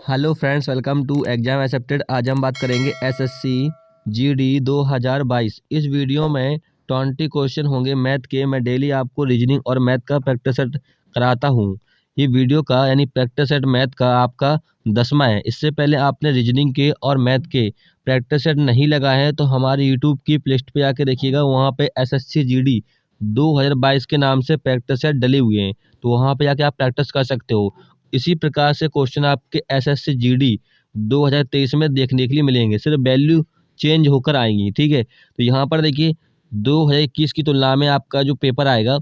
Hello friends, welcome to exam accepted. आज हम बात करेंगे एसएससी जीडी 2022। इस वीडियो में 20 क्वेश्चन होंगे मैथ के। मैं डेली आपको रीजनिंग और मैथ का प्रैक्टिस सेट कराता हूँ। ये वीडियो का यानी प्रैक्टिस सेट मैथ का आपका 10वां है। इससे पहले आपने रीजनिंग के और मैथ के प्रैक्टिस सेट नहीं लगाए हैं तो हमारे यूट्यूब की प्लेलिस्ट पे आके देखिएगा। वहाँ पे एसएससी जीडी 2022 के नाम से प्रैक्टिस सेट डले हुए हैं, तो वहाँ पे जाके आप प्रैक्टिस कर सकते हो। इसी प्रकार से क्वेश्चन आपके एसएससी जीडी 2023 में देखने के लिए मिलेंगे, सिर्फ वैल्यू चेंज होकर आएंगी। ठीक है, तो यहाँ पर देखिए 2021 की तुलना में आपका जो पेपर आएगा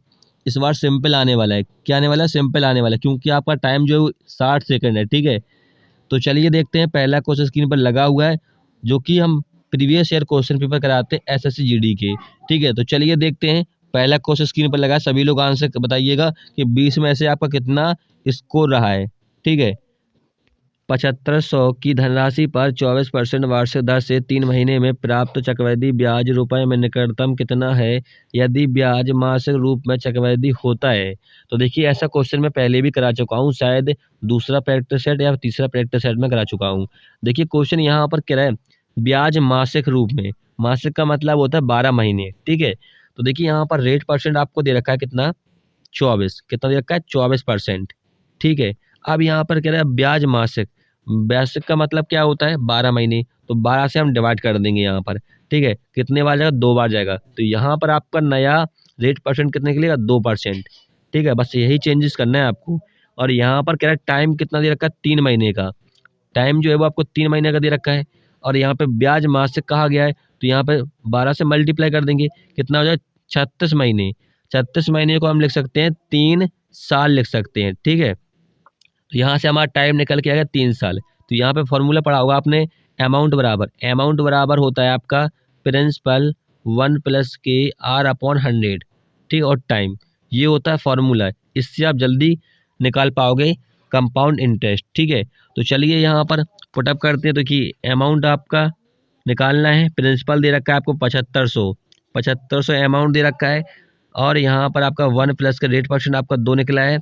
इस बार सिंपल आने वाला है। क्या आने वाला है? सिंपल आने वाला है, क्योंकि आपका टाइम जो है 60 सेकंड है। ठीक है, तो चलिए देखते हैं। पहला क्वेश्चन स्क्रीन पर लगा हुआ है, जो कि हम प्रीवियस ईयर क्वेश्चन पेपर कराते हैं एसएससी जीडी के। ठीक है, तो चलिए देखते हैं। पहला क्वेश्चन स्क्रीन पर लगा है, सभी लोग आंसर बताइएगा कि 20 में से आपका कितना स्कोर रहा है। ठीक है, 7500 की धनराशि पर 24% वार्षिक दर से 3 महीने में प्राप्त चक्रवृद्धि ब्याज रुपए में निकटतम कितना है यदि ब्याज मासिक रूप में चक्रवृद्धि होता है। तो देखिए, ऐसा क्वेश्चन मैं पहले भी करा चुका हूँ, शायद दूसरा प्रैक्टिस सेट या तीसरा प्रैक्टिस सेट में करा चुका हूँ। देखिए क्वेश्चन यहाँ पर क्या है, ब्याज मासिक रूप में। मासिक का मतलब होता है 12 महीने। ठीक है, तो देखिए यहाँ पर रेट परसेंट आपको दे रखा है कितना, 24। कितना दे रखा है? 24%। ठीक है, अब यहाँ पर कह रहा है ब्याज मासिक। मासिक का मतलब क्या होता है? 12 महीने। तो 12 से हम डिवाइड कर देंगे यहाँ पर। ठीक है, कितने बार जाएगा? 2 बार जाएगा। तो यहाँ पर आपका नया रेट परसेंट कितने निकलेगा? 2%। ठीक है, बस यही चेंजेस करना है आपको। और यहाँ पर कह रहा है टाइम कितना दे रखा है? 3 महीने का। टाइम जो है वो आपको 3 महीने का दे रखा है। और यहाँ पे ब्याज मासिक कहा गया है, तो यहाँ पे 12 से मल्टीप्लाई कर देंगे, कितना हो जाए? 36 महीने। 36 महीने को हम लिख सकते हैं 3 साल लिख सकते हैं। ठीक है, तो यहाँ से हमारा टाइम निकल के आएगा 3 साल। तो यहाँ पे फॉर्मूला पढ़ा होगा आपने, अमाउंट बराबर होता है आपका प्रिंसिपल 1 + KR/100। ठीक, और टाइम, ये होता है फॉर्मूला। इससे आप जल्दी निकाल पाओगे कंपाउंड इंटरेस्ट। ठीक है, तो चलिए यहाँ पर पुटअप करते हैं। तो कि अमाउंट आपका निकालना है, प्रिंसिपल दे रखा है आपको 7500 अमाउंट दे रखा है। और यहाँ पर आपका 1 प्लस का रेट परसेंट आपका 2 निकला है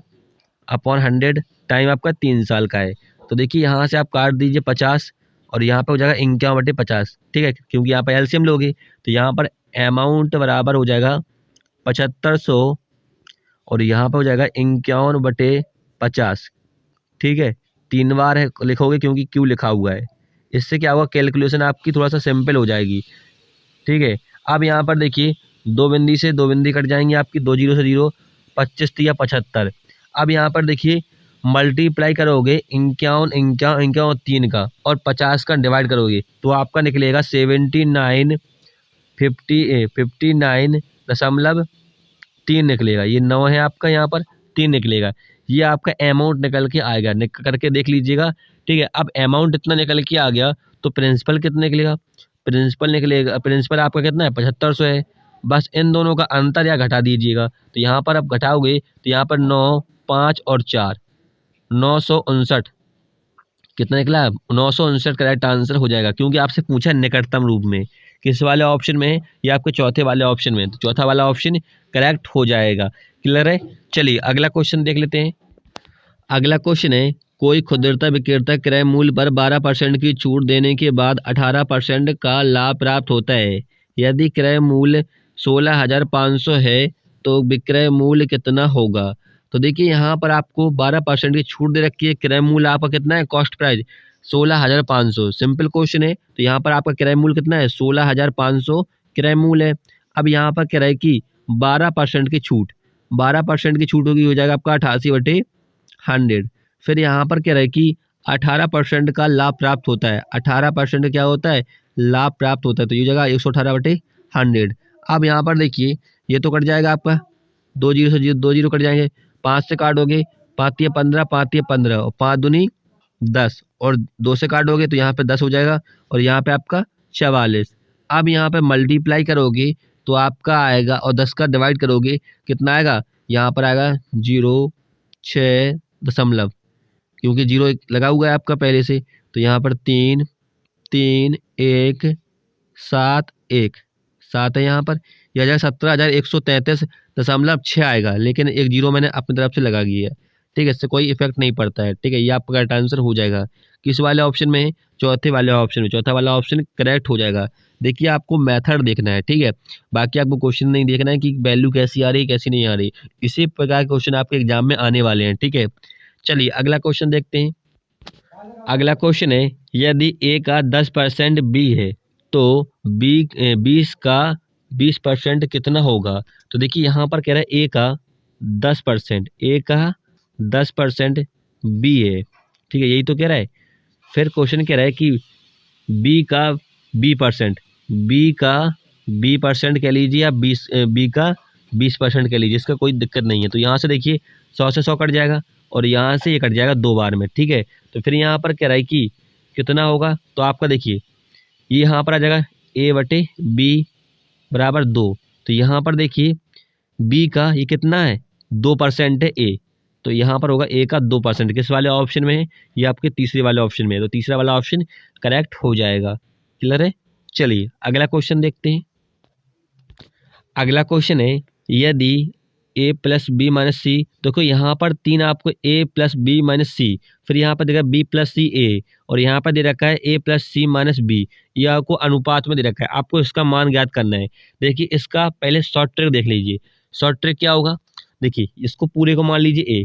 अपॉन 100। टाइम आपका 3 साल का है। तो देखिए यहाँ से आप काट दीजिए 50 और यहाँ पे हो जाएगा 51/50। ठीक है, क्योंकि यहाँ पर एलसीएम लोगे, तो यहाँ पर अमाउंट बराबर हो जाएगा 7500 और यहाँ पे हो जाएगा 51/50। ठीक है, 3 बार है लिखोगे क्योंकि क्यू लिखा हुआ है। इससे क्या होगा, कैलकुलेशन आपकी थोड़ा सा सिंपल हो जाएगी। ठीक है, अब यहाँ पर देखिए 2 बिंदी से 2 बिंदी कट जाएंगी आपकी, 2 जीरो से जीरो, 25 या 75। अब यहाँ पर देखिए मल्टीप्लाई करोगे 51 51 51 3 का और 50 का डिवाइड करोगे तो आपका निकलेगा 59.3 निकलेगा। ये 9 है आपका, यहाँ पर 3 निकलेगा। ये आपका अमाउंट निकल के आएगा, करके देख लीजिएगा। ठीक है, अब अमाउंट इतना निकल के आ गया तो प्रिंसिपल कितना निकलेगा? प्रिंसिपल आपका कितना है? 7500 है। बस इन दोनों का अंतर या घटा दीजिएगा। तो यहाँ पर आप घटाओगे तो यहाँ पर 9, 5 और 4, 959। कितना निकला? 959 करेक्ट आंसर हो जाएगा, क्योंकि आपसे पूछा निकटतम रूप में किस वाले ऑप्शन में है, या आपके चौथे वाले ऑप्शन में। तो चौथा वाला ऑप्शन करेक्ट हो जाएगा। क्लियर है? चलिए अगला क्वेश्चन देख लेते हैं। अगला क्वेश्चन है, कोई खुदरा विक्रेता क्रय मूल्य पर 12% की छूट देने के बाद 18% का लाभ प्राप्त होता है। यदि क्रय मूल्य 16,500 है तो विक्रय मूल्य कितना होगा? तो देखिए यहाँ पर आपको 12% की छूट दे रखी है। क्रय मूल्य आपका कितना है? Cost price 16,500। सिंपल क्वेश्चन है, तो यहाँ पर आपका क्रय मूल्य कितना है? 16,500 क्रय मूल्य है। अब यहाँ पर क्रय की 12% की छूट, 12% की छूट होगी, हो जाएगा आपका 88/100। फिर यहाँ पर क्या रहे कि 18% का लाभ प्राप्त होता है। 18% क्या होता है? लाभ प्राप्त होता है। तो ये जगह 118/100। अब यहाँ पर देखिए ये तो कट जाएगा आपका, 2 जीरो से 2 जीरो कट जाएंगे, 5 से काटोगे 5 या 15, 5 या 15 और 5 दूनी 10 और 2 से काटोगे तो यहाँ पे 10 हो जाएगा और यहाँ पे आपका 44। अब यहाँ पे मल्टीप्लाई करोगे तो आपका आएगा और 10 का डिवाइड करोगे कितना आएगा? यहाँ पर आएगा 0.6, क्योंकि 0 लगा हुआ है आपका पहले से। तो यहाँ पर 3 3 1 7 1 7 है यहाँ पर। यह आ जाएगा 17,133.6 आएगा, लेकिन एक जीरो मैंने अपनी तरफ से लगा दिया है। ठीक है, इससे कोई इफेक्ट नहीं पड़ता है। ठीक है, ये आपका करेक्ट आंसर हो जाएगा। किस वाले ऑप्शन में है? चौथे वाले ऑप्शन में। चौथा वाला ऑप्शन करेक्ट हो जाएगा। देखिए आपको मेथड देखना है, ठीक है, बाकी आपको क्वेश्चन नहीं देखना है कि वैल्यू कैसी आ रही है कैसी नहीं आ रही। इसी प्रकार के क्वेश्चन आपके एग्जाम में आने वाले हैं। ठीक है, चलिए अगला क्वेश्चन देखते हैं। अगला क्वेश्चन है, यदि ए का 10% बी है तो बी 20 का 20% कितना होगा? तो देखिए यहाँ पर कह रहा है ए का 10%, ए का 10% बी है। ठीक है, यही तो कह रहा है। फिर क्वेश्चन कह रहा है कि बी का बी परसेंट, बी का बी परसेंट कह लीजिए या बी का 20% कह लीजिए, इसका कोई दिक्कत नहीं है। तो यहाँ से देखिए 100 से 100 कट जाएगा और यहाँ से ये कट जाएगा 2 बार में। ठीक है, तो फिर यहाँ पर कह रहा है कि कितना होगा, तो आपका देखिए ये यहाँ पर आ जाएगा ए बटे बी बराबर 2। तो यहाँ पर देखिए बी का ये कितना है 2% है ए, तो यहाँ पर होगा ए का 2%। किस वाले ऑप्शन में है? ये आपके तीसरे वाले ऑप्शन में है, तो तीसरा वाला ऑप्शन करेक्ट हो जाएगा। क्लियर है? चलिए अगला क्वेश्चन देखते हैं। अगला क्वेश्चन है, यदि ए प्लस बी माइनस सी, देखो यहाँ पर 3 आपको ए प्लस बी माइनस सी, फिर यहाँ पर देखा बी प्लस सी ए, और यहाँ पर दे रखा है ए प्लस सी माइनस बी, ये आपको अनुपात में दे रखा है। आपको इसका मान ज्ञात करना है। देखिए इसका पहले शॉर्ट ट्रिक देख लीजिए। शॉर्ट ट्रिक क्या होगा? देखिए इसको पूरे को मान लीजिए ए,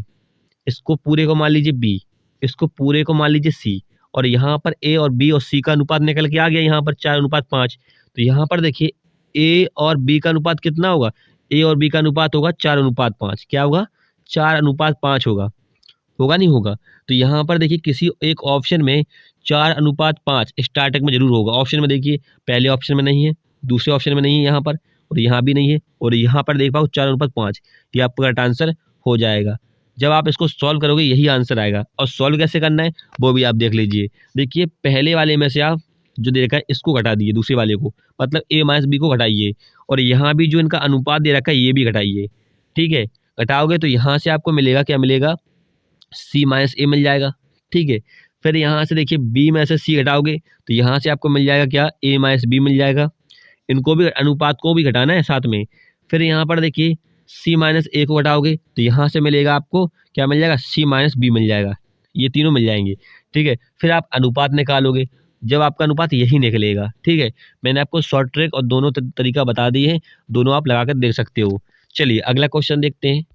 इसको पूरे को मान लीजिए बी, इसको पूरे को मान लीजिए सी, और यहाँ पर ए और बी और सी का अनुपात निकल के आ गया यहाँ पर 4:5। तो यहाँ पर देखिए ए और बी का अनुपात कितना होगा? ए और बी का अनुपात होगा 4:5। क्या होगा? 4:5 होगा। होगा नहीं होगा? तो यहाँ पर देखिए किसी एक ऑप्शन में 4:5 स्टार्टिंग में जरूर होगा। ऑप्शन में देखिए पहले ऑप्शन में नहीं है, दूसरे ऑप्शन में नहीं है यहाँ पर, और यहाँ भी नहीं है, और यहाँ पर देख पाओ 4:5। ये आपका करेक्ट आंसर हो जाएगा। जब आप इसको सॉल्व करोगे यही आंसर आएगा। और सॉल्व कैसे करना है वो भी आप देख लीजिए। देखिए पहले वाले में से आप जो दे रखा है इसको घटा दीजिए, दूसरे वाले को, मतलब ए माइनस बी को घटाइए, और यहाँ भी जो इनका अनुपात दे रखा है ये भी घटाइए। ठीक है, घटाओगे तो यहाँ से आपको मिलेगा, क्या मिलेगा? सी माइनस ए मिल जाएगा। ठीक है, फिर यहाँ से देखिए बी में से सी घटाओगे तो यहाँ से आपको मिल जाएगा क्या? ए माइनस बी मिल जाएगा। इनको भी अनुपात को भी घटाना है साथ में। फिर यहाँ पर देखिए सी माइनस ए को घटाओगे तो यहाँ से मिलेगा आपको, क्या मिल जाएगा? सी माइनस बी मिल जाएगा। ये तीनों मिल जाएंगे। ठीक है, फिर आप अनुपात निकालोगे, जब आपका अनुपात यही निकलेगा। ठीक है, मैंने आपको शॉर्ट ट्रिक और दोनों तरीका बता दिए हैं, दोनों आप लगा कर देख सकते हो। चलिए अगला क्वेश्चन देखते हैं।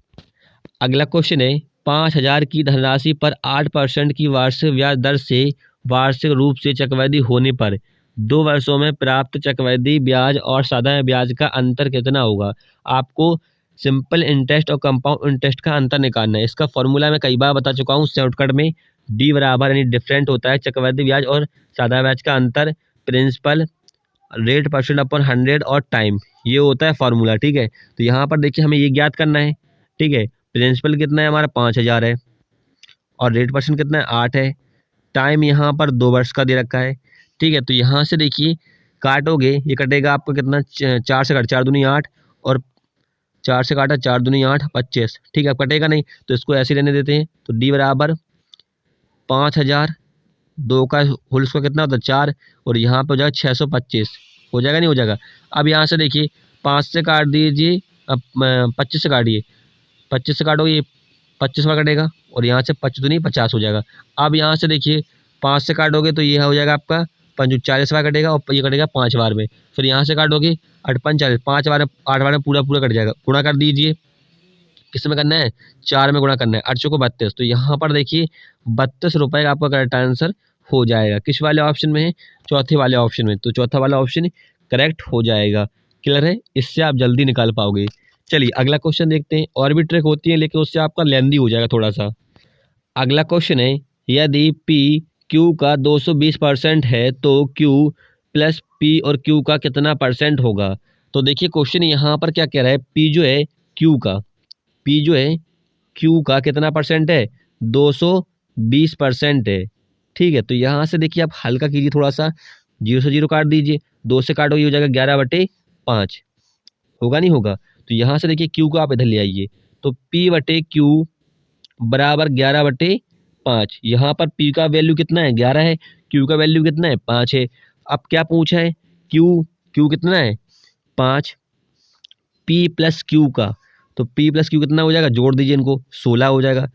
अगला क्वेश्चन है, 5,000 की धनराशि पर 8% की वार्षिक ब्याज दर से वार्षिक रूप से चक्रवृद्धि होने पर 2 वर्षों में प्राप्त चक्रवृद्धि ब्याज और साधारण ब्याज का अंतर कितना होगा? आपको सिंपल इंटरेस्ट और कंपाउंड इंटरेस्ट का अंतर निकालना है। इसका फॉर्मूला मैं कई बार बता चुका हूँ शॉर्टकट में। डी बराबर यानी डिफरेंट होता है चक्रवृद्धि ब्याज और साधारण ब्याज का अंतर, प्रिंसिपल रेट परसेंट अपॉन 100 और टाइम, ये होता है फार्मूला। ठीक है, तो यहाँ पर देखिए हमें ये ज्ञात करना है। ठीक है, प्रिंसिपल कितना है हमारा? 5,000 है, और रेट परसेंट कितना है? 8 है। टाइम यहाँ पर 2 वर्ष का दे रखा है। ठीक है, तो यहाँ से देखिए काटोगे, ये कटेगा आपको कितना? 4 से काट, 4 दूनी 8, और 4 से काटा 4 दूनी 8, 25। ठीक है, अब कटेगा नहीं तो इसको ऐसे लेने देते हैं। तो डी बराबर 5,000, 2 का होल स्क्वायर कितना होता है? 4, और यहाँ पर हो जाएगा 625। हो जाएगा नहीं हो जाएगा? अब यहाँ से देखिए 5 से काट दीजिए, अब 25 से काटिए, 25 से काटोगे ये 25वां कटेगा, और यहाँ से 25 दूनी 50 हो जाएगा। अब यहाँ से देखिए 5 से काटोगे तो ये हो जाएगा आपका 45वां कटेगा, और ये कटेगा 5 बार में। फिर यहाँ से काटोगे 8×5 = 5 बार, 8 बार में पूरा पूरा कट जाएगा। गुणा कर दीजिए, किस में करना है? 4 में गुणा करना है। 8 को 32, तो यहाँ पर देखिए 32 रुपये का आपका करेक्ट आंसर हो जाएगा। किस वाले ऑप्शन में है? चौथे वाले ऑप्शन में। तो चौथा वाला ऑप्शन करेक्ट हो जाएगा। क्लियर है? इससे आप जल्दी निकाल पाओगे। चलिए अगला क्वेश्चन देखते हैं। और भी ट्रिक होती है लेकिन उससे आपका लेंदी हो जाएगा थोड़ा सा। अगला क्वेश्चन है, यदि पी क्यू का 220% है तो क्यू प्लस पी और क्यू का कितना परसेंट होगा? तो देखिए क्वेश्चन यहाँ पर क्या कह रहा है, पी जो है क्यू का, पी जो है क्यू का कितना परसेंट है? 220% है। ठीक है, तो यहाँ से देखिए आप हल्का कीजिए थोड़ा सा, 0 से 0 काट दीजिए, 2 से काटो ये हो जाएगा 11/5। होगा नहीं होगा? तो यहाँ से देखिए क्यू को आप इधर ले आइए, तो पी बटे क्यू बराबर 11/5। यहाँ पर पी का वैल्यू कितना है? 11 है, क्यू का वैल्यू कितना है? 5 है। अब क्या पूछा है? क्यू कितना है? 5। पी प्लस क्यू का, तो पी प्लस क्यू कितना हो जाएगा? जोड़ दीजिए इनको, 16 हो जाएगा।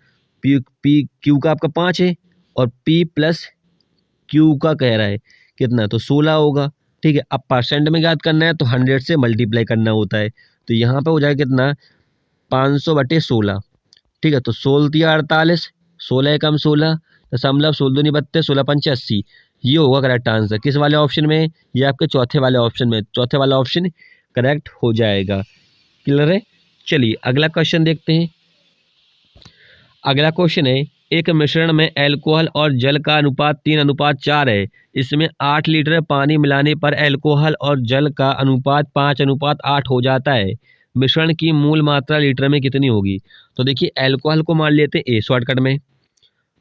पी क्यू का आपका 5 है और पी प्लस क्यू का कह रहा है कितना, तो 16 होगा। ठीक है, अब परसेंट में ज्ञात करना है तो 100 से मल्टीप्लाई करना होता है। तो यहाँ पे हो जाएगा कितना, 500/16। ठीक है, तो 16×3 = 48, 16 एकम 16 दशमलव 16 दूनी 32, 16×5 = 80। ये होगा करेक्ट आंसर। किस वाले ऑप्शन में? ये आपके चौथे वाले ऑप्शन में। चौथे वाला ऑप्शन करेक्ट हो जाएगा। क्लियर है? चलिए अगला क्वेश्चन देखते हैं। अगला क्वेश्चन है, एक मिश्रण में अल्कोहल और जल का अनुपात 3:4 है। इसमें 8 लीटर पानी मिलाने पर अल्कोहल और जल का अनुपात 5:8 हो जाता है। मिश्रण की मूल मात्रा लीटर में कितनी होगी? तो देखिए, अल्कोहल को मान लेते हैं ए शॉर्टकट में,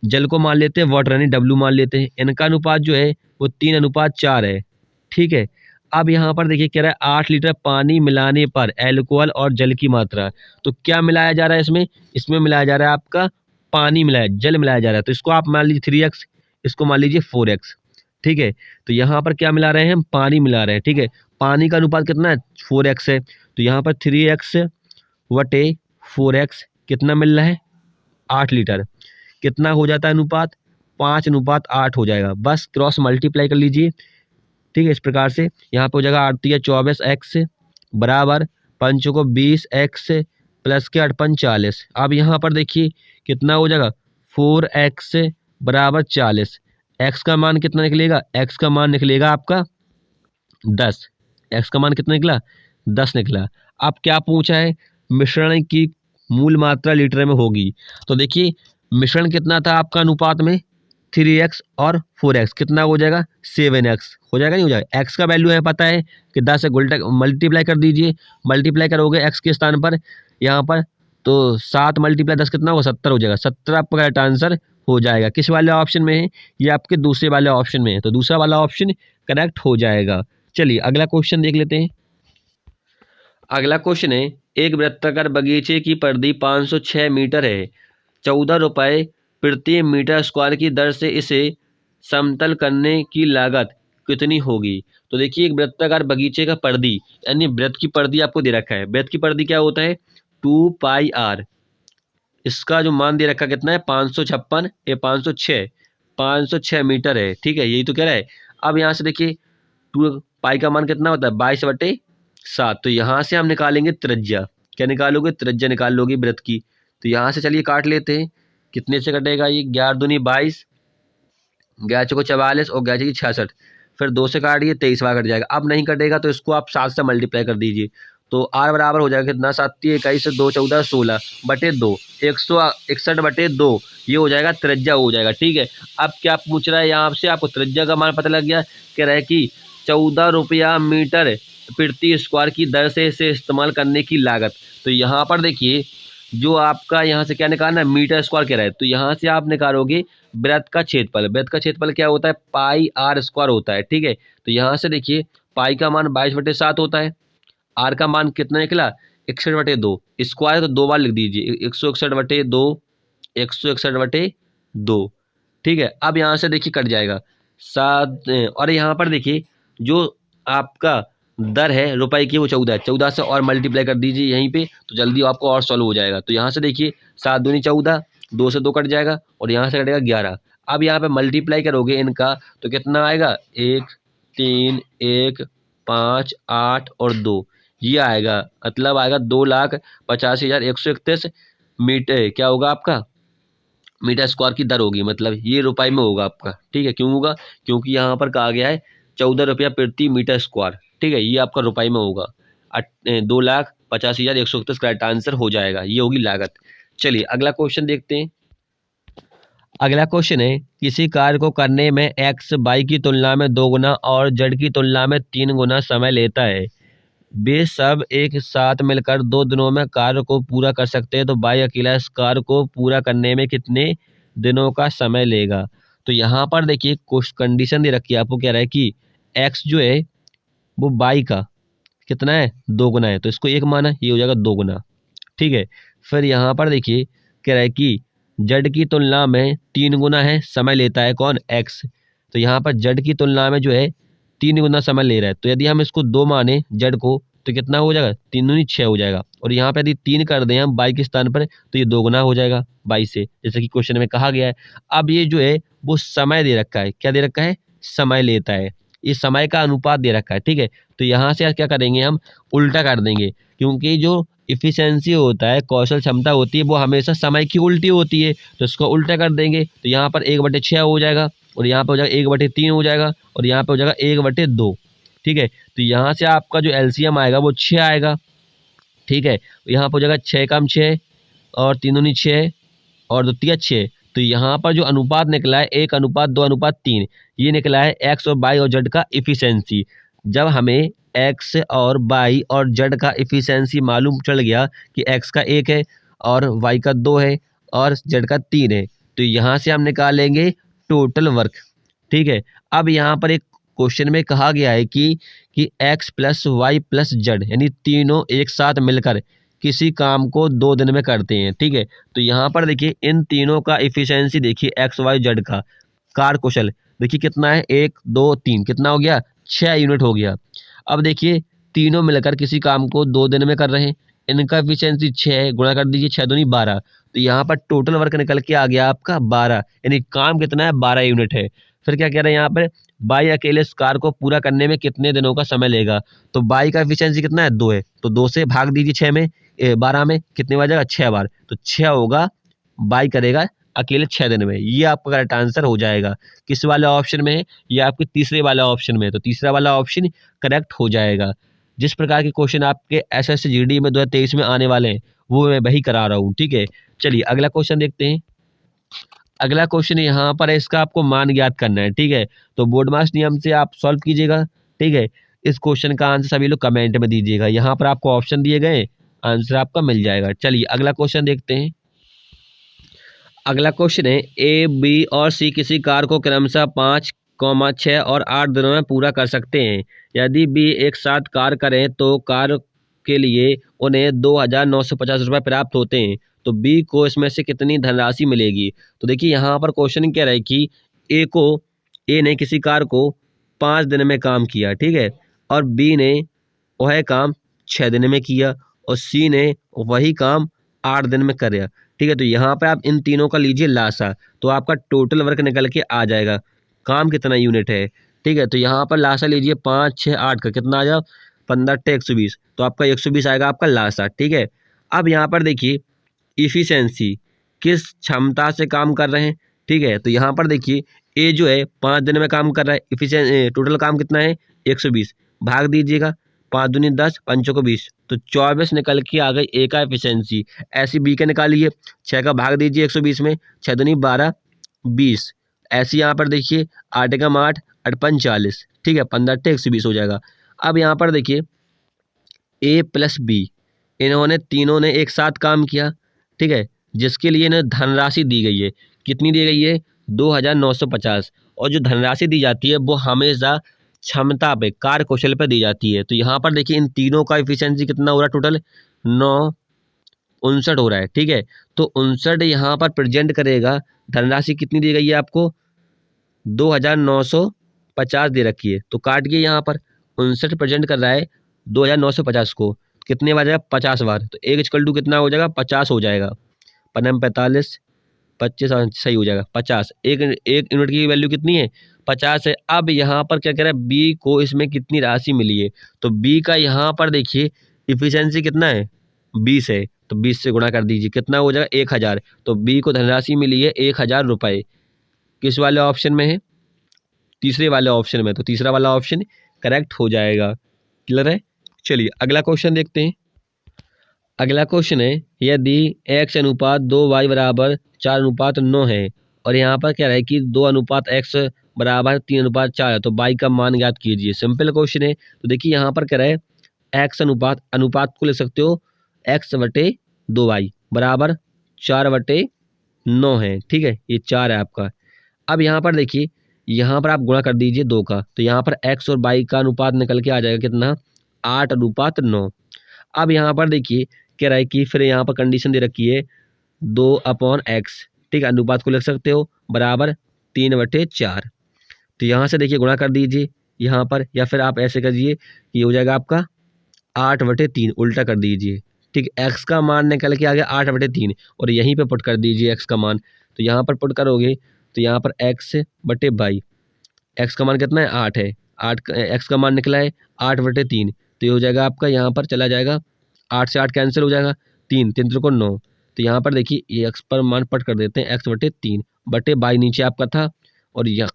जल को मान लेते हैं वाटर यानी डब्ल्यू मान लेते हैं। इनका अनुपात जो है वो 3:4 है। ठीक है, अब यहाँ पर देखिए कह रहा है 8 लीटर पानी मिलाने पर अल्कोहल और जल की मात्रा। तो क्या मिलाया जा रहा है इसमें? इसमें मिलाया जा रहा है आपका पानी मिलाया, जल मिलाया जा रहा है। तो इसको आप मान लीजिए 3x, इसको मान लीजिए 4x। ठीक है, तो यहाँ पर क्या मिला रहे हैं हम? पानी मिला रहे हैं। ठीक है, पानी का अनुपात कितना है? 4x है। तो यहाँ पर 3x/4x कितना मिल रहा है? 8 लीटर। कितना हो जाता है अनुपात? 5:8 हो जाएगा। बस क्रॉस मल्टीप्लाई कर लीजिए। ठीक है, इस प्रकार से यहाँ पे हो जाएगा 8 × 24x बराबर 5 को 20x प्लस के 8 × 40। अब यहाँ पर देखिए कितना हो जाएगा, 4x बराबर 40। x का मान कितना निकलेगा? x का मान निकलेगा आपका 10। x का मान कितना निकला? 10 निकला। अब क्या पूछा है? मिश्रण की मूल मात्रा लीटर में होगी। तो देखिए मिश्रण कितना था आपका अनुपात में? 3x और 4x कितना हो जाएगा? 7x हो जाएगा, नहीं हो जाएगा? x का वैल्यू है पता है कि 10 से मल्टीप्लाई कर दीजिए। मल्टीप्लाई करोगे x के स्थान पर यहाँ पर, तो 7 × 10 कितना होगा? 70 हो जाएगा। 70 आपका करेक्ट आंसर हो जाएगा। किस वाले ऑप्शन में है? ये आपके दूसरे वाले ऑप्शन में है। तो दूसरा वाला ऑप्शन करेक्ट हो जाएगा। चलिए अगला क्वेश्चन देख लेते हैं। अगला क्वेश्चन है, एक वृत्ताकार बगीचे की परिधि 506 मीटर है। 14 रुपये प्रति मीटर स्क्वायर की दर से इसे समतल करने की लागत कितनी होगी? तो देखिए, एक वृत्ताकार बगीचे का परिधि यानी वृत्त की परिधि आपको दे रखा है। वृत्त की परिधि क्या होता है? 2πr। इसका जो मान दे रखा कितना है? 556, ये 506 मीटर है। ठीक है, यही तो कह रहा है। अब यहाँ से देखिए 2π का मान कितना होता है? 22/7। तो यहाँ से हम निकालेंगे त्रिज्या। क्या निकालोगे? त्रिज्या निकाल लोगे वृत्त की। तो यहाँ से चलिए काट लेते हैं। कितने से कटेगा ये? 11 दूनी 22, 11 चौको 44 और 11 चौकी 66। फिर 2 से काटिए, 23 बार कट जाएगा। अब नहीं कटेगा तो इसको आप 7 से मल्टीप्लाई कर दीजिए। तो r बराबर हो जाएगा कितना? 7 × 21, 2 × 14 16/2, 161/2। ये हो जाएगा त्रिज्या हो जाएगा। ठीक है, अब क्या पूछ रहा है यहाँ से? आपको त्रिज्या का मान पता लग गया। कह रहा है कि 14 रुपया मीटर प्रति स्क्वायर की दर से इसे इस्तेमाल करने की लागत। तो यहाँ पर देखिए, जो आपका यहाँ से क्या निकालना है? मीटर स्क्वायर कह रहा है। तो यहाँ से आप निकालोगे वृत्त का क्षेत्रफल। वृत्त का क्षेत्रफल क्या होता है? πr² होता है। ठीक है, तो यहाँ से देखिए पाई का मान 22/7 होता है। आर का मान कितना निकला? 61/2। स्क्वायर तो 2 बार लिख दीजिए, 161/2, 161/2। ठीक है, अब यहाँ से देखिए कट जाएगा 7। और यहाँ पर देखिए जो आपका दर है रुपए की वो 14 है। 14 से और मल्टीप्लाई कर दीजिए यहीं पे, तो जल्दी आपको और सॉल्व हो जाएगा। तो यहाँ से देखिए 7 दूनी 14, 2 से 2 कट जाएगा और यहाँ से कटेगा 11। अब यहाँ पे मल्टीप्लाई करोगे इनका तो कितना आएगा? 1, 3, 1, 5, 8 और 2। ये आएगा, मतलब आएगा 2,85,131 मीटर। क्या होगा आपका? मीटर स्क्वायर की दर होगी, मतलब ये रुपए में होगा आपका। ठीक है, क्यों होगा? क्योंकि यहाँ पर कहा गया है 14 रुपया प्रति मीटर स्क्वायर। ठीक है, ये आपका रुपए में होगा। 2,85,131 करेक्ट आंसर हो जाएगा। ये होगी लागत। चलिए अगला क्वेश्चन देखते हैं। अगला क्वेश्चन है, किसी कार्य को करने में x y की तुलना में 2 गुना और z की तुलना में 3 गुना समय लेता है। वे सब एक साथ मिलकर 2 दिनों में कार्य को पूरा कर सकते हैं, तो y अकेला इस कार्य को पूरा करने में कितने दिनों का समय लेगा? तो यहाँ पर देखिए कुछ कंडीशन दे रखी है। आपको कह रहा है कि x जो है वो y का कितना है? 2 गुना है। तो इसको 1 माना, ये हो जाएगा 2 गुना। ठीक है, फिर यहाँ पर देखिए कह रहा है कि z की तुलना में 3 गुना है समय लेता है। कौन? x। तो यहाँ पर z की तुलना में जो है 3 गुना समय ले रहा है। तो यदि हम इसको 2 माने z को, तो कितना हो जाएगा, 3 दूनी 6 हो जाएगा। और यहाँ पे यदि 3 कर दें हम y के स्थान पर तो ये 2 गुना हो जाएगा 22 से, जैसे कि क्वेश्चन में कहा गया है। अब ये जो है वो समय दे रखा है, क्या दे रखा है, समय लेता है, ये समय का अनुपात दे रखा है, ठीक है। तो यहाँ से क्या करेंगे हम, उल्टा कर देंगे, क्योंकि जो इफिशियंसी होता है, कौशल क्षमता होती है, वो हमेशा समय की उल्टी होती है, तो इसको उल्टा कर देंगे। तो यहाँ पर 1/6 हो जाएगा, और यहाँ पे हो जाएगा 1/3 हो जाएगा, और यहाँ पे हो जाएगा 1/2, ठीक है। तो यहाँ से आपका जो एलसीएम आएगा वो 6 आएगा, ठीक है। यहाँ पर हो जाएगा 6 कम 6 और 3 दूनी 6 और 2 तिया 6। तो यहाँ पर जो अनुपात निकला है 1:2:3, ये निकला है एक्स और वाई और जेड का इफिशियंसी। जब हमें एक्स और वाई और जेड का इफिशियंसी मालूम चल गया कि एक्स का 1 है और वाई का 2 है और जेड का 3 है, तो यहाँ से हम निकालेंगे टोटल वर्क, ठीक है। अब यहाँ पर एक क्वेश्चन में कहा गया है कि x plus y plus z यानी तीनों एक साथ मिलकर किसी काम को 2 दिन में करते हैं, ठीक है। तो यहाँ पर देखिए इन तीनों का इफिशियंसी देखिए एक्स वाई जेड का कार्य कुशल देखिए कितना है, 1 2 3, कितना हो गया, 6 यूनिट हो गया। अब देखिए तीनों मिलकर किसी काम को 2 दिन में कर रहे हैं, इनका एफिशिएंसी 6 गुणा कर दीजिए, 6 दूनी 12। तो यहाँ पर टोटल वर्क निकल के आ गया आपका 12, यानी काम कितना है, 12 यूनिट है। फिर क्या कह रहे हैं यहाँ पर, बाई अकेले इस कार्य को पूरा करने में कितने दिनों का समय लेगा। तो बाई का एफिशिएंसी कितना है, 2 है, तो 2 से भाग दीजिए 6 में, 12 में, कितने बार जाएगा, 6 बार, तो 6 होगा, बाई करेगा अकेले 6 दिन में। ये आपका करेक्ट आंसर हो जाएगा। किस वाले ऑप्शन में है, ये आपके तीसरे वाला ऑप्शन में है, तो तीसरा वाला ऑप्शन करेक्ट हो जाएगा। जिस प्रकार के क्वेश्चन आपके एसएससी जीडी में 2023 में आने वाले हैं वो मैं वही करा रहा हूँ, ठीक है। चलिए अगला क्वेश्चन देखते हैं। अगला क्वेश्चन यहाँ पर है, इसका आपको मान ज्ञात करना है, ठीक है। तो बोर्ड मास नियम से आप सॉल्व कीजिएगा, ठीक है। इस क्वेश्चन का आंसर सभी लोग कमेंट में दीजिएगा, यहाँ पर आपको ऑप्शन दिए गए, आंसर आपका मिल जाएगा। चलिए अगला क्वेश्चन देखते हैं। अगला क्वेश्चन है, ए बी और सी किसी कार्य को क्रमशः 5, 6 और 8 दिनों में पूरा कर सकते हैं। यदि बी एक साथ कार्य करें तो कार्य के लिए उन्हें 2,950 रुपये प्राप्त होते हैं, तो बी को इसमें से कितनी धनराशि मिलेगी। तो देखिए यहाँ पर क्वेश्चन क्या है कि ए ने किसी कार्य को 5 दिन में काम किया, ठीक है, और बी ने वह काम 6 दिन में किया और सी ने वही काम 8 दिन में कराया, ठीक है। तो यहाँ पे आप इन तीनों का लीजिए लासा, तो आपका टोटल वर्क निकल के आ जाएगा, काम कितना यूनिट है, ठीक है। तो यहाँ पर लासा लीजिए 5, 6, 8 का कितना आ जाए, 15 × 120, तो आपका 120 आएगा आपका लासा, ठीक है। अब यहाँ पर देखिए इफिशियंसी किस क्षमता से काम कर रहे हैं, ठीक है। तो यहाँ पर देखिए ए जो है 5 दिन में काम कर रहा है, इफिशियंसी टोटल काम कितना है, 120, भाग दीजिएगा, 5 दूनी 10, 5 चौको 20, तो 24 निकल के आ गई ए का एफिशिएंसी। ऐसी बी का निकालिए, 6 का भाग दीजिए 120 में, 6 दूनी 12, 20। ऐसे यहाँ पर देखिए 8 एकम 8, 8 पंच 40, ठीक है, 15 × 120 हो जाएगा। अब यहाँ पर देखिए ए प्लस बी, इन्होंने तीनों ने एक साथ काम किया, ठीक है, जिसके लिए इन्हें धनराशि दी गई है, कितनी दी गई है, 2,950। और जो धनराशि दी जाती है वो हमेशा क्षमता पे, कार्य कौशल पे दी जाती है। तो यहाँ पर देखिए इन तीनों का एफिशिएंसी कितना हो रहा है, टोटल 959 हो रहा है, ठीक है। तो 59 यहाँ पर प्रेजेंट करेगा, धनराशि कितनी दी गई है आपको, 2,950 दे रखी है, तो काट के यहाँ पर 59 प्रेजेंट कर रहा है 2,950 को, कितने बार जाएगा, 50 बार, तो 1 कितना हो जाएगा, 50 हो जाएगा, 45, 25 सही हो जाएगा, 50। एक यूनिट की वैल्यू कितनी है, 50 है। अब यहाँ पर क्या कह रहा है, बी को इसमें कितनी राशि मिली है, तो बी का यहाँ पर देखिए इफिशियंसी कितना है, 20 है, तो 20 से गुणा कर दीजिए, कितना हो जाएगा, 1,000। तो बी को धनराशि मिली है 1,000 रुपये। किस वाले ऑप्शन में है, तीसरे वाले ऑप्शन में, तो तीसरा वाला ऑप्शन करेक्ट हो जाएगा। क्लियर है। चलिए अगला क्वेश्चन देखते हैं। अगला क्वेश्चन है, यदि x अनुपात 2y बराबर 4:9 है और यहाँ पर क्या है कि 2:x बराबर 3:4 है, तो y का मान ज्ञात कीजिए। सिंपल क्वेश्चन है। तो देखिए यहाँ पर क्या है, x अनुपात को लिख सकते हो x/2y बराबर 4/9 है, ठीक है, ये 4 है आपका। अब यहाँ पर देखिए, यहाँ पर आप गुणा कर दीजिए 2 का, तो यहाँ पर x और y का अनुपात निकल के आ जाएगा कितना, 8:9। अब यहाँ पर देखिए कह रहा है कि फिर यहाँ पर कंडीशन दे रखी है 2/x, ठीक है, अनुपात को लिख सकते हो बराबर 3/4। तो यहाँ से देखिए गुणा कर दीजिए यहाँ पर, या फिर आप ऐसे कर दीजिए, ये हो जाएगा आपका 8/3 उल्टा कर दीजिए। ठीक, एक्स का मान निकल के आ गया 8/3 और यहीं पे पुट कर दीजिए एक्स का मान। तो यहाँ पर पुट करोगे तो यहाँ पर x/22, एक्स का मान कितना है 8 है, 8 एक्स का मान निकला है 8/3। तो ये हो जाएगा आपका, यहाँ पर चला जाएगा 8 से 8 कैंसिल हो जाएगा, 3 3 त्रिको 9। तो यहाँ पर देखिए ये एक्स पर मान पट कर देते हैं, x/3/22 नीचे आपका था और यहाँ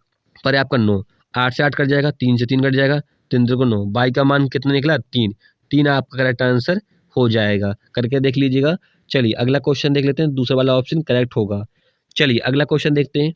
पर है आपका 9। 8 से 8 कट जाएगा, 3 से 3 कट जाएगा, 3 त्रिको 9। बाई का मान कितना निकला 3, 3 आपका करेक्ट आंसर हो जाएगा। करके देख लीजिएगा। चलिए अगला क्वेश्चन देख लेते हैं, दूसरा वाला ऑप्शन करेक्ट होगा। चलिए अगला क्वेश्चन देखते हैं।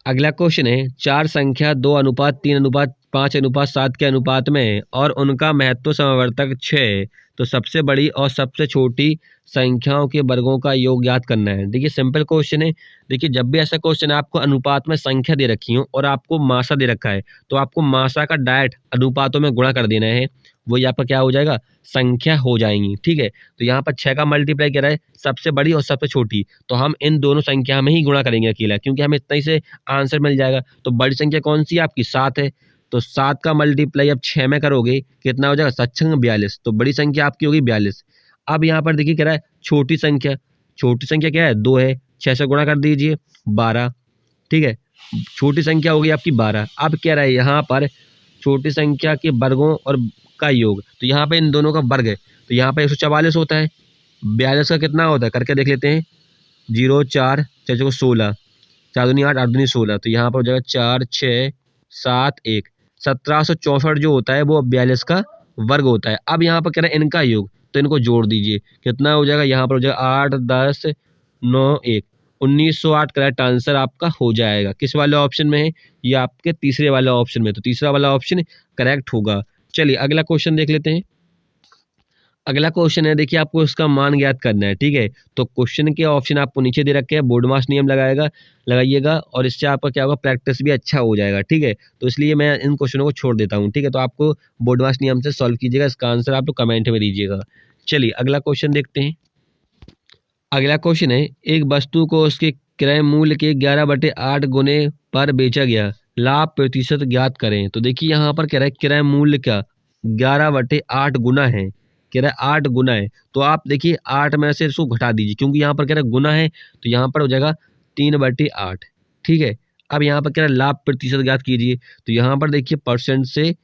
अगला क्वेश्चन है 4 संख्या 2:3:5:7 के अनुपात में है और उनका महत्व समवर्तक 6 है, तो सबसे बड़ी और सबसे छोटी संख्याओं के वर्गों का योग ज्ञात करना है। देखिए सिंपल क्वेश्चन है। देखिए जब भी ऐसा क्वेश्चन है आपको अनुपात में संख्या दे रखी हो और आपको मासा दे रखा है, तो आपको मासा का डायरेक्ट अनुपातों में गुणा कर देना है, वही आपका क्या हो जाएगा, संख्या हो जाएंगी। ठीक है, तो यहाँ पर 6 का मल्टीप्लाई कर रहा है सबसे बड़ी और सबसे छोटी, तो हम इन दोनों संख्या में ही गुणा करेंगे अकेला, क्योंकि हमें इतना ही से आंसर मिल जाएगा। तो बड़ी संख्या कौन सी है आपकी, 7 है। तो 7 का मल्टीप्लाई अब 6 में करोगे कितना हो जाएगा, 7×6 = 42। तो बड़ी संख्या आपकी होगी 42। अब यहाँ पर देखिए क्या है, छोटी संख्या, छोटी संख्या क्या है 2 है, 6 से गुणा कर दीजिए 12। ठीक है, छोटी संख्या होगी आपकी 12। अब क्या रहा है यहाँ पर, छोटी संख्या के वर्गों और का योग, तो यहाँ पे इन दोनों का वर्ग है, तो यहाँ पे 144 होता है। 42 का कितना होता है करके देख लेते हैं, 0 4 6 को 16, 4 दूनी 8 8 दूनी 16, तो यहाँ पर हो जाएगा 4 6 7 1, 1764 जो होता है वो 42 का वर्ग होता है। अब यहाँ पर कह रहे हैं इनका योग, तो इनको जोड़ दीजिए कितना हो जाएगा, यहाँ पर हो जाएगा 8 10 9 1, 1908 करेक्ट आंसर आपका हो जाएगा। किस वाले ऑप्शन में है, ये आपके तीसरे वाले ऑप्शन में, तो तीसरा वाला ऑप्शन करेक्ट होगा। चलिए अगला क्वेश्चन देख लेते हैं। अगला क्वेश्चन है, देखिए आपको इसका मान ज्ञात करना है। ठीक है, तो क्वेश्चन के ऑप्शन आपको नीचे दे रखे हैं, बोर्ड मास नियम लगाइएगा और इससे आपका क्या होगा, प्रैक्टिस भी अच्छा हो जाएगा। ठीक है, तो इसलिए मैं इन क्वेश्चनों को छोड़ देता हूँ। ठीक है, तो आपको बोर्ड मास नियम से सॉल्व कीजिएगा, इसका आंसर आप लोग कमेंट में दीजिएगा। चलिए अगला क्वेश्चन देखते हैं। अगला क्वेश्चन है, एक वस्तु को उसके क्रय मूल्य के 11/8 गुने पर बेचा गया, लाभ प्रतिशत ज्ञात करें। तो देखिए यहाँ पर कह रहा है क्रय मूल्य का 11/8 गुना है, कह रहा है 8 गुना है। तो आप देखिए 8 में से इसको घटा दीजिए, क्योंकि यहाँ पर कह रहा है गुना है, तो यहाँ पर हो जाएगा 3/8। ठीक है, अब यहाँ पर कह रहा है लाभ प्रतिशत ज्ञात कीजिए, तो यहाँ पर देखिए परसेंट से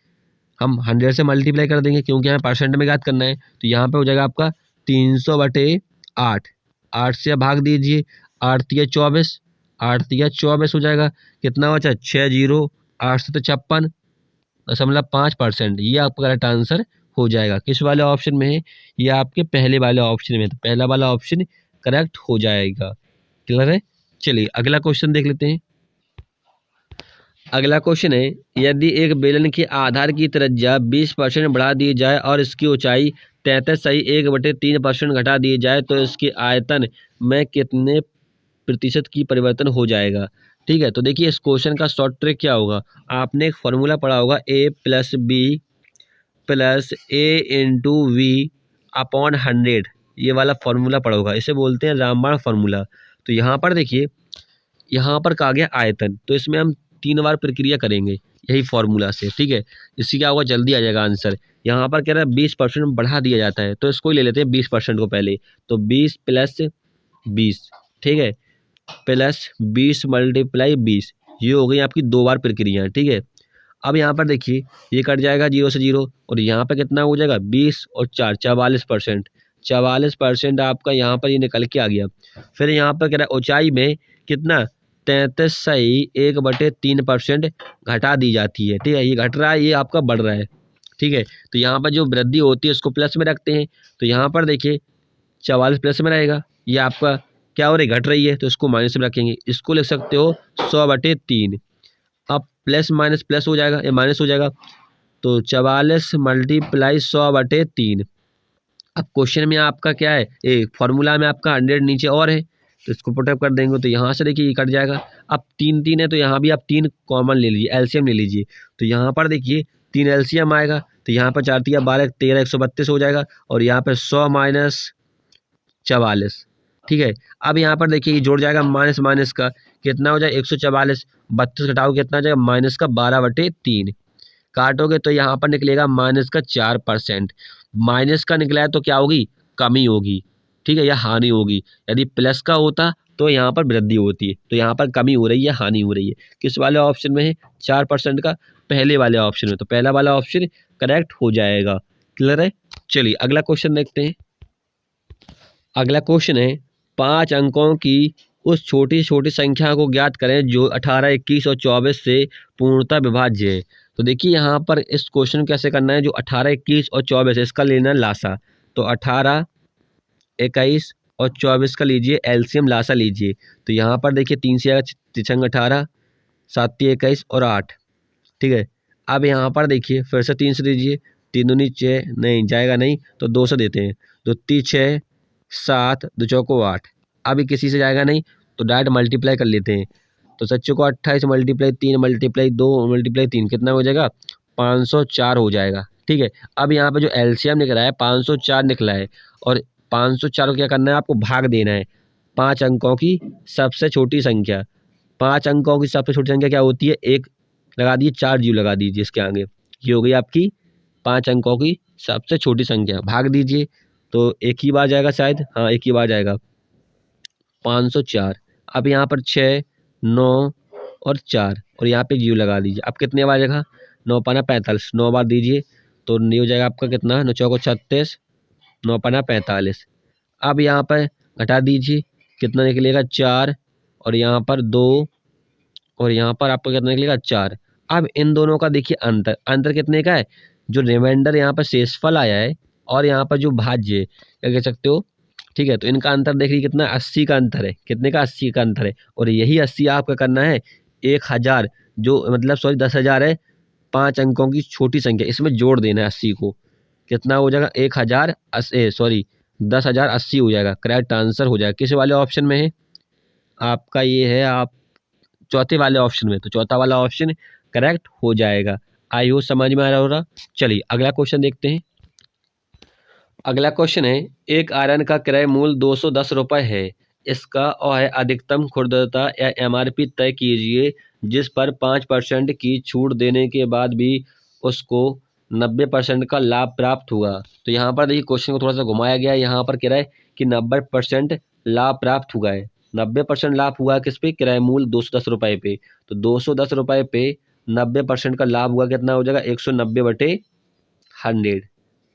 हम 100 से मल्टीप्लाई कर देंगे, क्योंकि हमें परसेंट में ज्ञात करना है। तो यहाँ पे हो जाएगा आपका 300/8, 8 से भाग दीजिए, 8 तिया 24, 8 तिया 24 हो जाएगा, कितना बचा 60, 8 से तो 56.5%। ये आपका करेक्ट आंसर हो जाएगा। किस वाले ऑप्शन में है, ये आपके पहले वाले ऑप्शन में, तो पहला वाला ऑप्शन करेक्ट हो जाएगा। क्लियर है। चलिए अगला क्वेश्चन देख लेते हैं। अगला क्वेश्चन है, यदि एक बेलन के आधार की त्रिज्या 20% बढ़ा दी जाए और इसकी ऊंचाई 33.1/3% घटा दी जाए, तो इसके आयतन में कितने प्रतिशत की परिवर्तन हो जाएगा। ठीक है, तो देखिए इस क्वेश्चन का शॉर्ट ट्रिक क्या होगा, आपने एक फॉर्मूला पढ़ा होगा A+B + A×V/100, ये वाला फॉर्मूला पढ़ा होगा, इसे बोलते हैं रामबाण फॉर्मूला। तो यहाँ पर देखिए, यहाँ पर कहा गया आयतन, तो इसमें हम 3 बार प्रक्रिया करेंगे यही फॉर्मूला से। ठीक है, इससे क्या होगा, जल्दी आ जाएगा आंसर। यहाँ पर कह रहा है 20% बढ़ा दिया जाता है, तो इसको ही ले लेते हैं 20% को पहले। तो 20 + 20, ठीक है, +20 × 20, ये हो गई आपकी 2 बार प्रक्रिया। ठीक है, अब यहाँ पर देखिए ये कट जाएगा 0 से 0 और यहाँ पर कितना हो जाएगा 20 और 4 44%, 44% आपका यहाँ पर ये निकल के आ गया। फिर यहाँ पर कह रहा है ऊंचाई में कितना 33.1/3% घटा दी जाती है। ठीक है, ये घट रहा है, ये आपका बढ़ रहा है। ठीक है, तो यहाँ पर जो वृद्धि होती है उसको प्लस में रखते हैं, तो यहाँ पर देखिए 44 प्लस में रहेगा, ये आपका क्या हो रही है, घट रही है, तो इसको माइनस में रखेंगे। इसको लिख सकते हो 100/3। अब प्लस माइनस प्लस हो जाएगा, ये माइनस हो जाएगा, तो 44 × 100/3। अब क्वेश्चन में आपका क्या है, एक फॉर्मूला में आपका 100 नीचे और है, तो इसको पुटअप कर देंगे, तो यहाँ से देखिए ये कट जाएगा। अब 3 3 है, तो यहाँ भी आप 3 कॉमन ले लीजिए, एलसीएम ले लीजिए। तो यहाँ पर देखिए 3 एलसीएम आएगा, तो यहाँ पर 4 × 3 = 12, 13 132 हो जाएगा, और यहाँ पर 100 - 44। ठीक है, अब यहाँ पर देखिए ये जोड़ जाएगा माइनस माइनस का, कितना हो जाए 144, 32 घटाओ कितना हो जाएगा -12/3। काटोगे तो यहाँ पर निकलेगा माइनस का 4%। माइनस का निकला है तो क्या होगी, कमी होगी, ठीक है, या हानि होगी। यदि प्लस का होता तो यहाँ पर वृद्धि होती है, तो यहाँ पर कमी हो रही है, हानि हो रही है। किस वाले ऑप्शन में है, 4% का, पहले वाले ऑप्शन में। तो पहला वाला ऑप्शन करेक्ट हो जाएगा। क्लियर है। चलिए अगला क्वेश्चन देखते हैं। अगला क्वेश्चन है 5 अंकों की उस छोटी छोटी संख्या को ज्ञात करें जो 18, 21 और 24 से पूर्णतः विभाज्य है। तो देखिए यहाँ पर इस क्वेश्चन कैसे करना है, जो 18, 21 और 24 है इसका लेना लासा। तो 18, 21 और 24 का लीजिए एलसीएम, लासा लीजिए। तो यहाँ पर देखिए 3 से आएगा 3 18, 7 21 और 8, ठीक है। अब यहाँ पर देखिए फिर से 3 से लीजिए, 3 दूनी 6, नहीं जाएगा नहीं, तो 2 से देते हैं। तो 3 6 7, 2 चौको 8। अभी किसी से जाएगा नहीं तो डायरेक्ट मल्टीप्लाई कर लेते हैं। तो 7 को 28 मल्टीप्लाई 3 मल्टीप्लाई 2 मल्टीप्लाई 3 कितना हो जाएगा, 504 हो जाएगा, ठीक है। अब यहाँ पे जो एलसीएम निकला है 504 निकला है, और 504 को क्या करना है, आपको भाग देना है 5 अंकों की सबसे छोटी संख्या। 5 अंकों की सबसे छोटी संख्या क्या होती है, 1 लगा दीजिए, 4 जीरो लगा दीजिए इसके आगे। ये हो गई आपकी 5 अंकों की सबसे छोटी संख्या। भाग दीजिए तो एक ही बार जाएगा शायद, हाँ एक ही बार जाएगा, 504। अब यहाँ पर 6, 9 और 4 और यहाँ पे जीरो लगा दीजिए। अब कितने बार जाएगा, 9 पाना 45, 9 बार दीजिए तो नहीं हो जाएगा आपका कितना, 9 चौको 36, 9 पाना 45। अब यहाँ पर घटा दीजिए, कितना निकलेगा 4, और यहाँ पर 2, और यहाँ पर आपका कितना निकलेगा 4। अब इन दोनों का देखिए अंतर, अंतर कितने का है, जो रिमाइंडर यहाँ पर शेषफल आया है और यहाँ पर जो भाज्य है, क्या कह सकते हो, ठीक है। तो इनका अंतर देखिए कितना, 80 का अंतर है। कितने का, 80 का अंतर है। और यही 80 आपका करना है 1000, जो मतलब सॉरी 10,000 है, 5 अंकों की छोटी संख्या, इसमें जोड़ देना है 80 को। कितना हो जाएगा, 1000 सॉरी 10,080 हो जाएगा। करेक्ट आंसर हो जाएगा। किस वाले ऑप्शन में है आपका, ये है आप चौथे वाले ऑप्शन में। तो चौथा वाला ऑप्शन करेक्ट हो जाएगा। आई होप समझ में आ रहा होगा। चलिए अगला क्वेश्चन देखते हैं। अगला क्वेश्चन है, एक आयरन का क्रय मूल्य 210 रुपये है। इसका और है अधिकतम खुदरता या एमआरपी तय कीजिए जिस पर 5% की छूट देने के बाद भी उसको 90% का लाभ प्राप्त हुआ। तो यहाँ पर देखिए क्वेश्चन को थोड़ा सा घुमाया गया है। यहाँ पर कह रहा है कि 90% लाभ प्राप्त हुआ है। 90% लाभ हुआ है किस पे, किराए मूल्य 210 रुपये पे। तो 210 रुपये पे 90% का लाभ हुआ, कितना हो जाएगा, 190/100,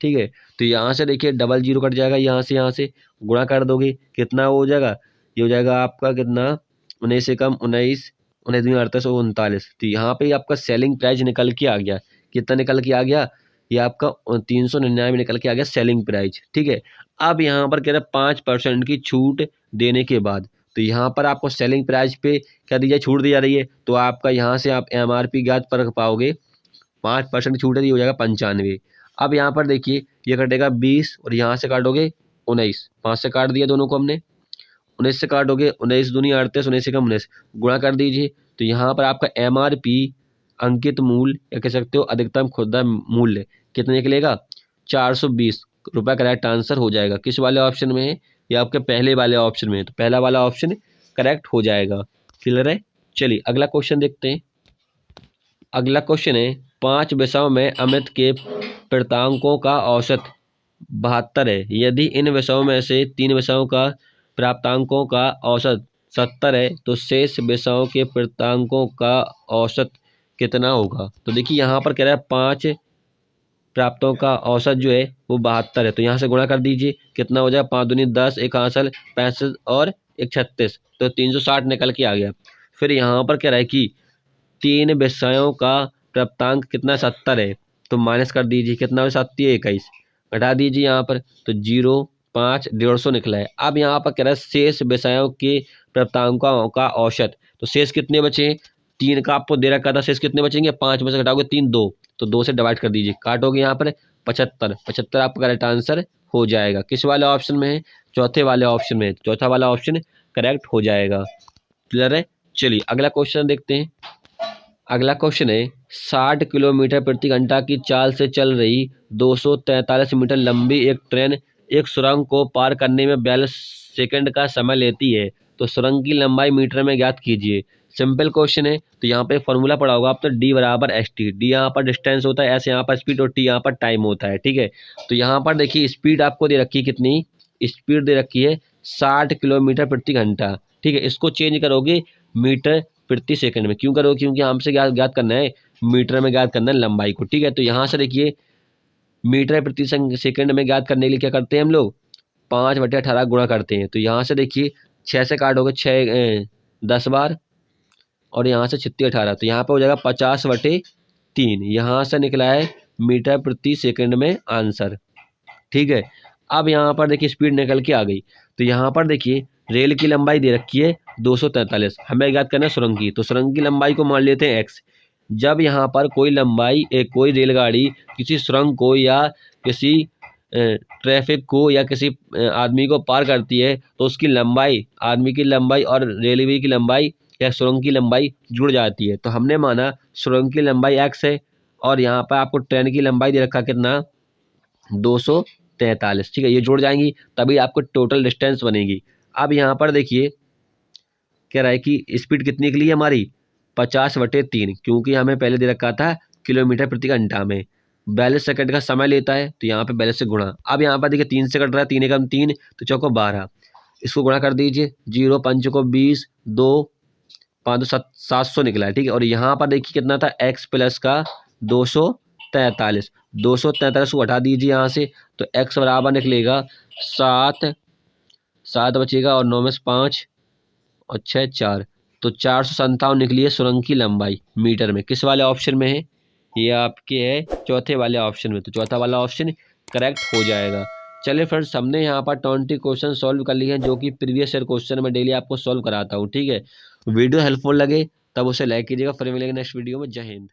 ठीक है। तो यहाँ से देखिए डबल जीरो कट जाएगा, यहाँ से गुणा कर दोगे, कितना हो जाएगा, ये हो जाएगा आपका कितना, 19 से कम 19, 19 दूनी 38 और 39। तो यहाँ पे आपका सेलिंग प्राइस निकल के आ गया। कितना निकल के आ गया, ये आपका 399 निकल के आ गया सेलिंग प्राइस, ठीक है। अब यहाँ पर कह रहे 5% की छूट देने के बाद, तो यहाँ पर आपको सेलिंग प्राइस पे क्या दी जाए, छूट दी जा रही है। तो आपका यहाँ से आप एमआरपी ज्ञात पर पाओगे, 5% की छूट है, ये हो जाएगा 95। अब यहाँ पर देखिए ये कटेगा 20 और यहाँ से काटोगे 19, 5 से काट दिया दोनों को हमने, 19 से काटोगे 19 दूनी 38, 19 से कम 19, गुणा कर दीजिए। तो यहाँ पर आपका एमआरपी अंकित मूल्य या कह सकते हो अधिकतम खुदरा मूल्य कितना निकलेगा, 420 रुपये। करेक्ट आंसर हो जाएगा। किस वाले ऑप्शन में है, या आपके पहले वाले ऑप्शन में है। तो पहला वाला ऑप्शन करेक्ट हो जाएगा। क्लियर है। चलिए अगला क्वेश्चन देखते हैं। अगला क्वेश्चन है, 5 विषयों में अमित के प्राप्तांकों का औसत 72 है। यदि इन विषयों में से 3 विषयों का प्राप्तांकों का औसत 70 है तो शेष विषयों के प्राप्तांकों का औसत कितना होगा। तो देखिए यहाँ पर कह रहा है 5 प्राप्तों का औसत जो है वो 72 है। तो यहाँ से गुणा कर दीजिए, कितना हो जाएगा, 5 दूनी 10, 1 हासिल 65 और 1 36, तो 360 निकल के आ गया। फिर यहाँ पर कह रहा है कि 3 विषयों का प्राप्तांक कितना, 70 है। तो माइनस कर दीजिए, कितना हो, 7 21, घटा दीजिए यहाँ पर, तो 0 5 150 निकला है। अब यहाँ पर कह रहा है शेष विषयों के प्राप्तांकों का औसत। तो शेष कितने बचे, 3 का आपको दे रखा था, शेष कितने बचेंगे, 5 में से घटाओगे 3 2, तो 2 से डिवाइड कर दीजिए, काटोगे यहाँ पर 75 आपका करेक्ट आंसर हो जाएगा। किस वाले ऑप्शन में है, चौथे वाले ऑप्शन में। चौथा वाला ऑप्शन करेक्ट हो जाएगा। क्लियर है। चलिए अगला क्वेश्चन देखते हैं। अगला क्वेश्चन है, 60 किलोमीटर प्रति घंटा की चाल से चल रही 243 मीटर लंबी एक ट्रेन एक सुरंग को पार करने में 42 सेकंड का समय लेती है। तो सुरंग की लंबाई मीटर में ज्ञात कीजिए। सिंपल क्वेश्चन है। तो यहाँ पे फॉर्मूला पढ़ा होगा आप तो डी बराबर एस टी, डी यहाँ पर डिस्टेंस होता है, एस यहाँ पर स्पीड और टी यहाँ पर टाइम होता है। ठीक है, तो यहाँ पर देखिए स्पीड आपको दे रखी है, कितनी स्पीड दे रखी है 60 किलोमीटर प्रति घंटा। ठीक है, इसको चेंज करोगे मीटर प्रति सेकंड में। क्यों करोगे? क्योंकि हमसे ज्ञात करना है, मीटर में ज्ञात करना है लंबाई को। ठीक है, तो यहाँ से देखिए मीटर प्रति सेकंड में ज्ञात करने के लिए क्या करते हैं हम लोग, 5/18 गुणा करते हैं। तो यहाँ से देखिए 6 से काटोगे 6 10 बार, और यहाँ से 36/18, तो यहाँ पे हो जाएगा 50/3। यहाँ से निकला है मीटर प्रति सेकंड में आंसर। ठीक है, अब यहाँ पर देखिए स्पीड निकल के आ गई। तो यहाँ पर देखिए रेल की लंबाई दे रखी है 243, हमें ज्ञात करना है सुरंग की। तो सुरंग की लंबाई को मान लेते हैं x। जब यहाँ पर कोई रेलगाड़ी किसी सुरंग को या किसी ट्रैफिक को या किसी आदमी को पार करती है, तो उसकी लंबाई, आदमी की लंबाई और रेलवे की लंबाई या सुरंग की लंबाई जुड़ जाती है। तो हमने माना सुरंग की लंबाई x है, और यहाँ पर आपको ट्रेन की लंबाई दे रखा कितना 243। ठीक है, ये जुड़ जाएंगी तभी आपको टोटल डिस्टेंस बनेगी। अब यहाँ पर देखिए कह रहा है कि स्पीड कितनी निकली है हमारी 50/3, क्योंकि हमें पहले दे रखा था किलोमीटर प्रति घंटा में। 42 सेकंड का समय लेता है, तो यहाँ पे 42 से गुणा। अब यहाँ पर देखिए 3 से कट रहा है, 3 एकम 3, तो चौको 12, इसको गुणा कर दीजिए, 0 5 को 20, 2 5 700 निकला है। ठीक है, और यहाँ पर देखिए कितना था x प्लस का 243, 243 को हटा दीजिए यहाँ से, तो x बराबर निकलेगा 7, 7 बचेगा और 9 में से 5 और 6 4, तो 457 निकली है सुरंग की लंबाई मीटर में। किस वाले ऑप्शन में है? ये आपके है चौथे वाले ऑप्शन में, तो चौथा वाला ऑप्शन करेक्ट हो जाएगा। चलिए फ्रेंड्स, हमने यहाँ पर 20 क्वेश्चन सॉल्व कर लिए हैं, जो कि प्रीवियस ईयर क्वेश्चन में डेली आपको सॉल्व कराता हूँ। ठीक है, वीडियो हेल्पफुल लगे तब उसे लाइक कीजिएगा। फिर मिलेंगे नेक्स्ट वीडियो में। जय हिंद।